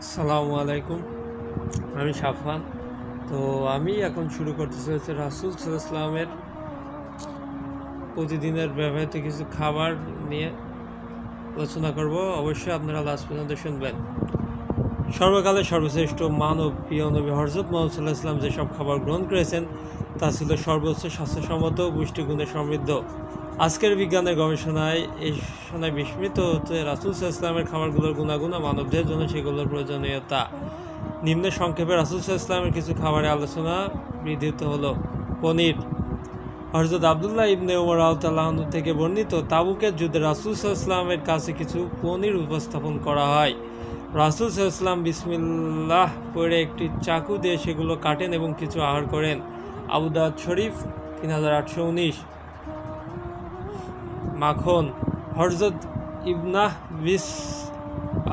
আসসালামু আলাইকুম। আমি সাফান। তো আমি এখন শুরু করতে চলেছি রাসূল সাল্লাল্লাহু আলাইহি ওয়াসাল্লামের প্রতিদিনের ব্যবহৃত কিছু খাবার নিয়ে আলোচনা করব। অবশ্যই আপনারা লাস্ট পর্যন্ত শুনবেন। সর্বকালের সর্বশ্রেষ্ঠ মানব প্রিয় নবী হযরত মুহাম্মদ সাল্লাল্লাহু আলাইহি ওয়াসাল্লাম যেসব খাবার গ্রহণ করেছেন তা ছিল সর্বোচ্চ স্বাস্থ্যসম্মত পুষ্টিগুণে সমৃদ্ধ। আজকের বিজ্ঞানের গবেষণায় বিস্মিত হচ্ছে রাসূল সাল্লাল্লাহু আলাইহি ওয়াসাল্লামের খাবারগুলোর গুণাগুণ ও মানবদের জন্য সেগুলোর প্রয়োজনীয়তা। নিম্নে সংক্ষেপে রাসূল সাল্লাল্লাহু আলাইহি ওয়াসাল্লামের কিছু খাবারের আলোচনা বিধৃত হলো। পনির। হযরত আব্দুল্লাহ ইবনে উমর রাদিয়াল্লাহু আনহু থেকে বর্ণিত, তাবুকের যুদ্ধে রাসূল সাল্লাল্লাহু আলাইহি ওয়াসাল্লামের কাছে কিছু পনির উপস্থাপন করা হয়। রাসূল সাল্লাল্লাহু আলাইহি ওয়াসাল্লাম বিসমিল্লাহ পড়ে একটি চাকু দিয়ে সেগুলো কাটেন এবং কিছু আহার করেন। আবু দাউদ শরীফ 3819। মাখন। হযরত ইবনাহ বিস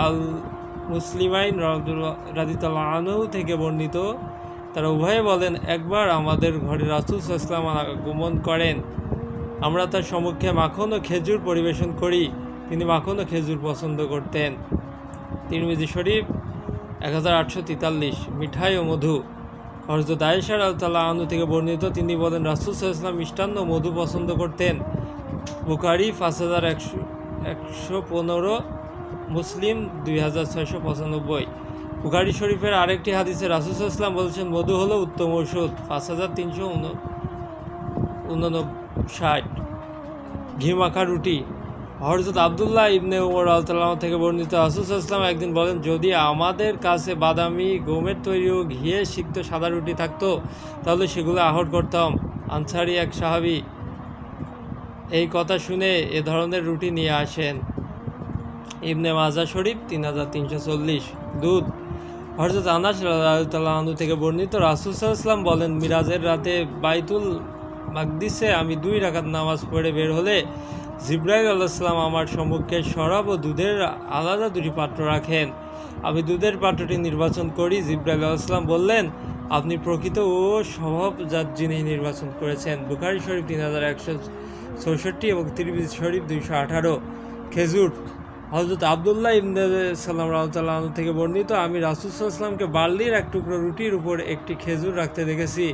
আল মুসলিমাইন রাদিয়াল্লাহু আনহু থেকে বর্ণিত, তারা উভয়ে বলেন, একবার আমাদের ঘরে রাসূল সাল্লাল্লাহু আলাইহি ওয়াসাল্লাম আগমন করেন। আমরা তার সম্মুখে মাখন ও খেজুর পরিবেশন করি। তিনি মাখন ও খেজুর পছন্দ করতেন। তিরমিজি শরীফ 1843। মিঠাই ও মধু। হযরত আয়েশা রাদিয়াল্লাহু আনহা থেকে বর্ণিত, তিনি বলেন, রাসূল সাল্লাল্লাহু আলাইহি ওয়াসাল্লাম মিষ্টান্ন ও মধু পছন্দ করতেন। বুখারী 5115, মুসলিম 2695। বুখারী শরীফের আরেকটি হাদিসে রাসূল সাল্লাল্লাহু আলাইহি ওয়াসাল্লাম বলেছেন, মধু হলো উত্তম ঔষধ। 5359। ঘি মাখা রুটি। হযরত আব্দুল্লাহ ইবনে উমর রাদিয়াল্লাহু আনহু থেকে বর্ণিত, রাসূল সাল্লাল্লাহু আলাইহি ওয়াসাল্লাম একদিন বলেন, যদি আমাদের কাছে বাদামি গমের তৈরি ও ঘিয়ে সিক্ত সাদা রুটি থাকতো তাহলে সেগুলো আহর করতাম। আনসারী এক সাহাবী এই কথা শুনে এ ধরনের রুটি নিয়ে আসেন। ইবনে মাজাহ শরীফ 3340। দুধ। হযরত আনাস রাদিয়াল্লাহু আনহু থেকে বর্ণিত, রাসূল সাল্লাল্লাহু আলাইহি ওয়াসাল্লাম বলেন, মিরাজের রাতে বাইতুল মাকদিসে আমি 2 রাকাত নামাজ পড়ে বের হলে জিবরাইল আলাইহিস সালাম আমার সম্মুখে শরাব ও দুধের আলাদা 2টি পাত্র রাখেন। আমি দুধের পাত্রটি নির্বাচন করি। জিবরাইল আলাইহিস সালাম বললেন, আপনি প্রকৃত ও স্বভাবজাত জিনিস নির্বাচন করেছেন। বুখারী শরীফ 3164 এবং তিরমিজি শরীফ 218। খেজুর। হযরত আব্দুল্লাহ ইবনে সালাম রাদিয়াল্লাহু আনহু থেকে বর্ণিত, আমি রাসূল সাল্লাল্লাহু আলাইহি ওয়াসাল্লামকে বার্লির এক টুকরো রুটির উপর একটি খেজুর রাখতে দেখেছি।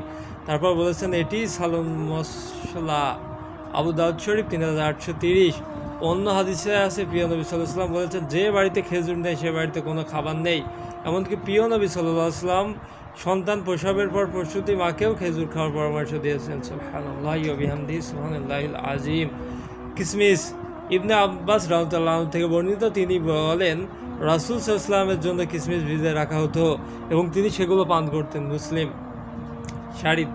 তারপর বলেছেন, এটি সালুন মশলা। আবু দাউদ শরীফ 3830। অন্য হাদিসে আছে, প্রিয় নবী সাল্লাল্লাহু আলাইহি ওয়াসাল্লাম বলেছেন, যে বাড়িতে খেজুর নেই সে বাড়িতে কোনো খাবার নেই। এমনকি প্রিয় নবী সাল্লাল্লাহু আলাইহি ওয়াসাল্লাম সন্তান প্রসবের পর প্রসূতি মাকেও খেজুর খাওয়ার পরামর্শ দিয়েছেন। সুবহানাল্লাহি ওয়া বিহামদিহি সুবহানাল্লাহিল আযীম। কিসমিস। ইবনে আব্বাস রাদিয়াল্লাহু আনহু থেকে বর্ণিত, তিনি বলেন, রাসূল সাল্লাল্লাহু আলাইহি ওয়াসাল্লামের জন্য কিসমিস ভিজিয়ে রাখা হতো এবং তিনি সেগুলো পান করতেন। মুসলিম। শারিদ।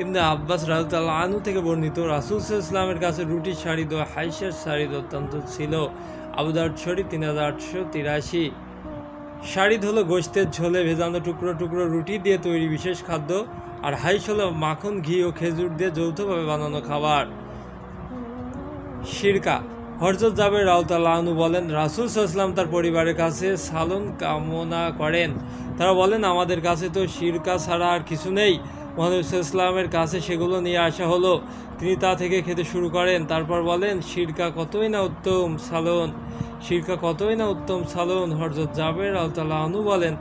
ইবনে আব্বাস রাদিয়াল্লাহু আনহু থেকে বর্ণিত, রাসূল সাল্লাল্লাহু আলাইহি ওয়াসাল্লামের কাছে রুটির শারিদ ও হাইসের শারিদ অত্যন্ত ছিল। আবু দাউদ শরীফ 3883। শারিদ হলো গোশতের ঝোলে ভেজানো টুকরো টুকরো রুটি দিয়ে তৈরি বিশেষ খাদ্য, আর হাইস হলো মাখন, ঘি ও খেজুর দিয়ে যৌথভাবে বানানো খাবার। সিরকা। হযরত জাবের রাদিয়াল্লাহু আনহু বলেন, রাসূল সাল্লাল্লাহু আলাইহি ওয়াসাল্লাম তার পরিবারের কাছে সালন কামনা করেন। তারা বলেন, আমাদের কাছে তো সিরকা ছাড়া আর কিছু নেই। মুহাম্মদ সাল্লাল্লাহু আলাইহি ওয়াসাল্লামের কাছে সেগুলো নিয়ে আসা হলো। তিনি তা থেকে খেতে শুরু করেন। তারপর বলেন, সিরকা কতই না উত্তম সালন, সিরকা কতই না উত্তম সালন। হযরত জাবের রাদিয়াল্লাহু আনহু বলেন,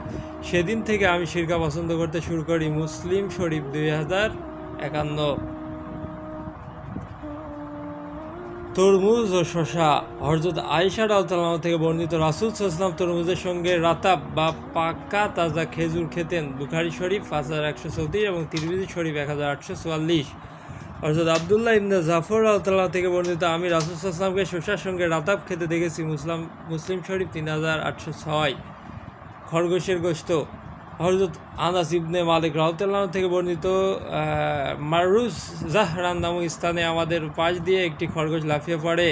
সেদিন থেকে আমি সিরকা পছন্দ করতে শুরু করি। মুসলিম শরীফ 2051। তরমুজ ও শসা। হযরত আয়েশা রাদিয়াল্লাহু আনহা থেকে বর্ণিত, রাসূল সাল্লাল্লাহু আলাইহি ওয়াসাল্লাম তরমুজের সঙ্গে রাতাব বা পাকা তাজা খেজুর খেতেন। বুখারী শরীফ 5134 এবং তিরমিজি শরীফ 1844। হযরত আব্দুল্লাহ ইবনে জাফর রাদিয়াল্লাহু আনহু থেকে বর্ণিত, আমি রাসূল সাল্লাল্লাহু আলাইহি ওয়াসাল্লামকে শসার সঙ্গে রাতাব খেতে দেখেছি। মুসলিম শরীফ 3806। খরগোশের গোশত। হযরত আনাস ইবনে মালিক রাদিয়াল্লাহু আনহু থেকে বর্ণিত, মারুজ জাহরান নামক স্থানে আমাদের পাশ দিয়ে একটি খরগোশ লাফিয়ে পড়ে।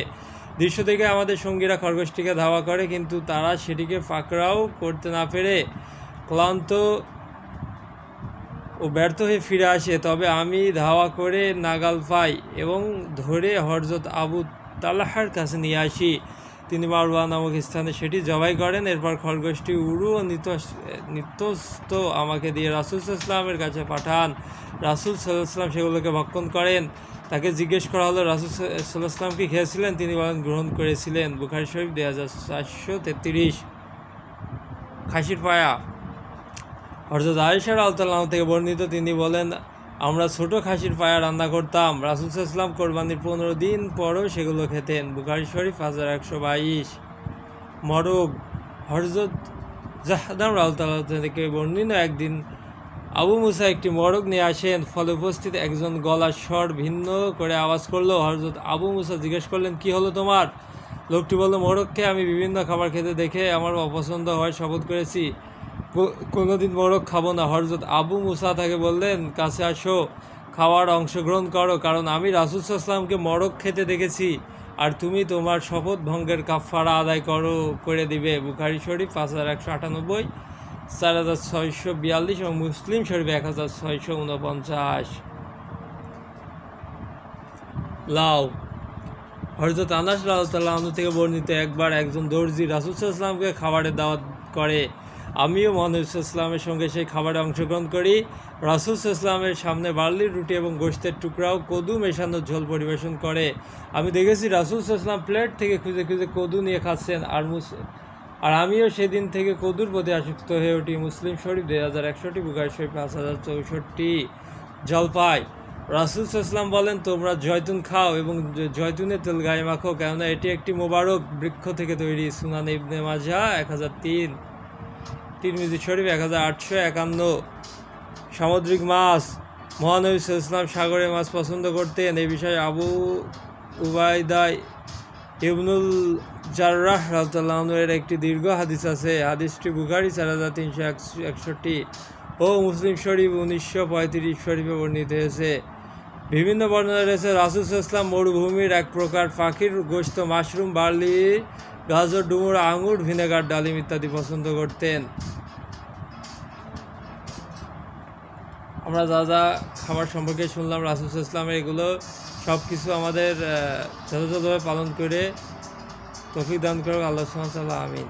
দৃশ্য দেখে আমাদের সঙ্গীরা খরগোশটিকে ধাওয়া করে, কিন্তু তারা সেটিকে পাকড়াও করতে না পেরে ক্লান্ত ও ব্যর্থ হয়ে ফিরে আসে। তবে আমি ধাওয়া করে নাগাল পাই এবং ধরে হযরত আবু তালহার কাছে নিয়ে আসি। তিনি মারওয়া নামক স্থানে সেটি জবাই করেন। এরপর খরগোশটি উরু ও নিত্যস্ত আমাকে দিয়ে রাসূল সাল্লাল্লাহু আলাইহি ওয়াসাল্লামের কাছে পাঠান। রাসূল সাল্লাল্লাহু আলাইহি ওয়াসাল্লাম সেগুলোকে ভক্ষণ করেন। তাকে জিজ্ঞেস করা হলো, রাসূল সাল্লাল্লাহু আলাইহি ওয়াসাল্লাম কি খেয়েছিলেন? তিনি বলেন, গ্রহণ করেছিলেন। বুখারী শরীফ 2433। খাসির পায়া। হযরত আয়েশা রাদিয়াল্লাহু আনহা থেকে বর্ণিত, তিনি বলেন, আমরা ছোট খাসির পায়া রান্না করতাম। রাসূল সাল্লাল্লাহু আলাইহি ওয়াসাল্লাম কোরবানির 15 দিন পরও সেগুলো খেতেন। বুখারী শরীফ 5122। মরগ। হযরত জাহদাম রাদিয়াল্লাহু আনহু থেকে বর্ণিত, একদিন আবু মুসা একটি মরগ নিয়ে আসেন। ফলে উপস্থিত একজন গলার স্বর ভিন্ন করে আওয়াজ করলো। হযরত আবু মুসা জিজ্ঞেস করলেন, কি হলো তোমার? লোকটি বলল, মোরগকে আমি বিভিন্ন খাবার খেতে দেখে আমার অপছন্দ হয় শপথ করেছি কোনোদিন মোরগ খাবো না। হযরত আবু মুসা তাকে বললেন, কাছে আসো, খাওয়ার অংশগ্রহণ করো, কারণ আমি রাসূল সাল্লাল্লাহু আলাইহি ওয়াসাল্লামকে মোরগ খেতে দেখেছি আর তুমি তোমার শপথ ভঙ্গের কাফারা আদায় করে দিবে। বুখারী শরীফ 5198, 4642 এবং মুসলিম শরীফ 1649। লাউ। হযরত আনাস রাদিয়াল্লাহু আনহু থেকে বর্ণিত, একবার একজন দর্জি রাসূল সাল্লাল্লাহু আলাইহি ওয়াসাল্লামকে খাবারের দাওয়াত করে। আমিও মহানবী সাল্লাল্লাহু আলাইহি ওয়াসাল্লামের সঙ্গে সেই খাবারে অংশগ্রহণ করি। রাসূল সাল্লাল্লাহু আলাইহি ওয়াসাল্লামের সামনে বার্লির রুটি এবং গোশতের টুকরাও কদু মেশানো ঝোল পরিবেশন করে। আমি দেখেছি রাসূল সাল্লাল্লাহু আলাইহি ওয়াসাল্লাম প্লেট থেকে খুঁজে খুঁজে কদু নিয়ে খাচ্ছেন, আর আমিও সেদিন থেকে কদুর প্রতি আসক্ত হয়ে উঠি। মুসলিম শরীফ 2161, বুখারী শরীফ 5064। জলপাই। রাসূল সাল্লাল্লাহু আলাইহি ওয়াসাল্লাম বলেন, তোমরা জয়তুন খাও এবং জয়তুনের তেল গায়ে মাখো, কেননা এটি একটি মোবারক বৃক্ষ থেকে তৈরি। সুনান ইবনে মাজাহ 1003, তিরমিজি শরীফ 1851। সামুদ্রিক মাছ। মহানবী সাল্লাল্লাহু আলাইহি ওয়াসাল্লাম সাগরের মাছ পছন্দ করতেন। এই বিষয়ে আবু উবাইদা ইবনুল জাররাহ রাদিয়াল্লাহু আনহু এর একটি দীর্ঘ হাদিস আছে। হাদিসটি বুখারী 4361 ও মুসলিম শরীফ 1935 শরীফে বর্ণিত হয়েছে। বিভিন্ন বর্ণনা রয়েছে, রাসূল সাল্লাল্লাহু আলাইহি ওয়াসাল্লাম মরুভূমির এক প্রকার পাখির গোশত, মাশরুম, বার্লি, গাজর, ডুমুর, আঙুর, ভিনেগার, ডালিম ইত্যাদি পছন্দ করতেন। আমরা যা যা খাবার সম্পর্কে শুনলাম রাসূল সাল্লাল্লাহু আলাইহি ওয়াসাল্লামের, এগুলো সব কিছু আমাদের যথাযথভাবে পালন করে তৌফিক দান করুক আল্লাহ সুবহানাহু ওয়া তাআলা। আমিন।